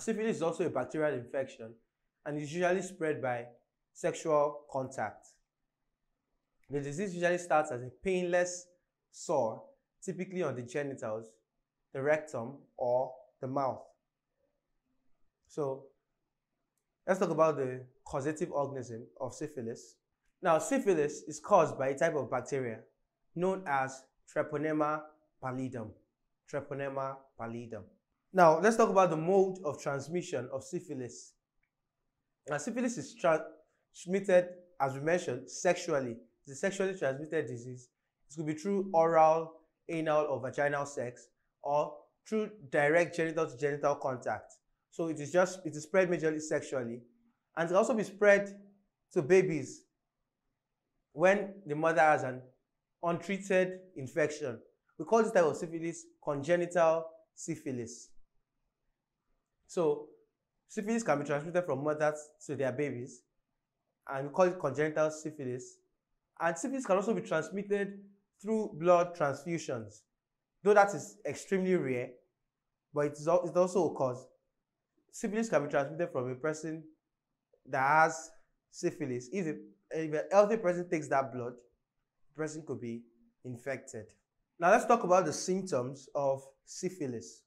Syphilis is also a bacterial infection and is usually spread by sexual contact. The disease usually starts as a painless sore, typically on the genitals, the rectum, or the mouth. So let's talk about the causative organism of syphilis. Now, syphilis is caused by a type of bacteria known as Treponema pallidum. Treponema pallidum. Now, let's talk about the mode of transmission of syphilis. Now, syphilis is transmitted, as we mentioned, sexually. It's a sexually transmitted disease. It could be through oral, anal, or vaginal sex, or through direct genital to genital contact. So it is spread majorly sexually, and it can also be spread to babies when the mother has an untreated infection. We call this type of syphilis congenital syphilis. So syphilis can be transmitted from mothers to their babies, and we call it congenital syphilis. And syphilis can also be transmitted through blood transfusions, though that is extremely rare, but it also occurs. Syphilis can be transmitted from a person that has syphilis. If a healthy person takes that blood, the person could be infected. Now let's talk about the symptoms of syphilis.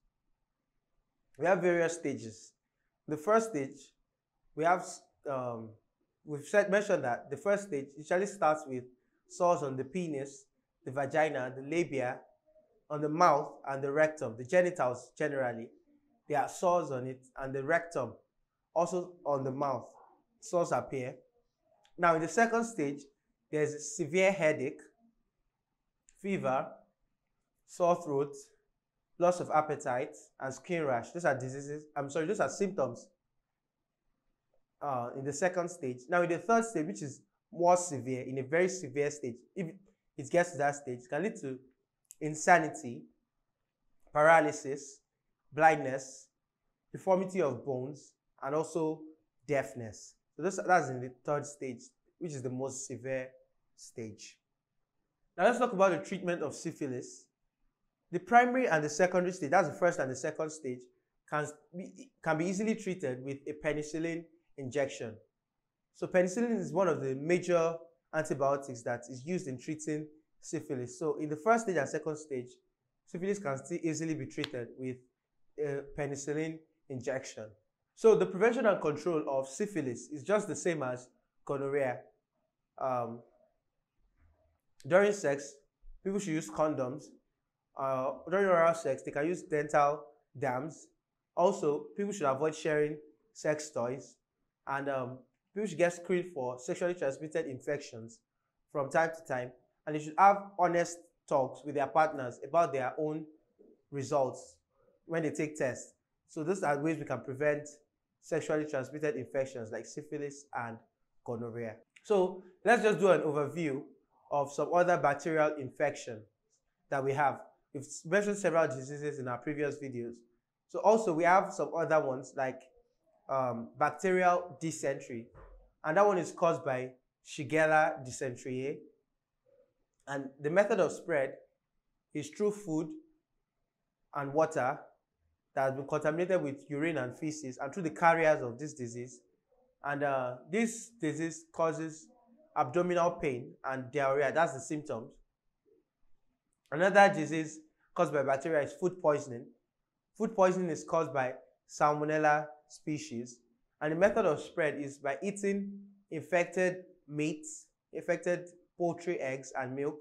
We have various stages. The first stage, mentioned that the first stage usually starts with sores on the penis, the vagina, the labia, on the mouth, and the rectum, the genitals generally. There are sores on it, and the rectum, also on the mouth, sores appear. Now in the second stage, there's a severe headache, fever, sore throat, loss of appetite, and skin rash. Those are symptoms in the second stage. Now in the third stage, which is more severe, in a very severe stage, if it gets to that stage, it can lead to insanity, paralysis, blindness, deformity of bones, and also deafness. So that's in the third stage, which is the most severe stage. Now let's talk about the treatment of syphilis. The primary and the secondary stage, that's the first and the second stage, can be easily treated with a penicillin injection. So penicillin is one of the major antibiotics that is used in treating syphilis. So in the first stage and second stage, syphilis can still easily be treated with a penicillin injection. So the prevention and control of syphilis is just the same as gonorrhea. During sex, people should use condoms. During oral sex, they can use dental dams. Also, people should avoid sharing sex toys. And people should get screened for sexually transmitted infections from time to time. And they should have honest talks with their partners about their own results when they take tests. So those are ways we can prevent sexually transmitted infections like syphilis and gonorrhea. So let's just do an overview of some other bacterial infections that we have. We've mentioned several diseases in our previous videos. So also we have some other ones like bacterial dysentery, and that one is caused by Shigella dysenteriae. And the method of spread is through food and water that has been contaminated with urine and feces, and through the carriers of this disease. And this disease causes abdominal pain and diarrhea. That's the symptoms. Another disease caused by bacteria is food poisoning. Food poisoning is caused by Salmonella species, and the method of spread is by eating infected meats, infected poultry eggs and milk,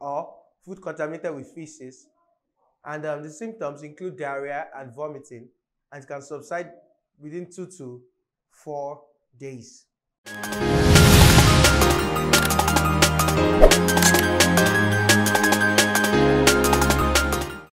or food contaminated with feces. And the symptoms include diarrhea and vomiting, and it can subside within 2 to 4 days.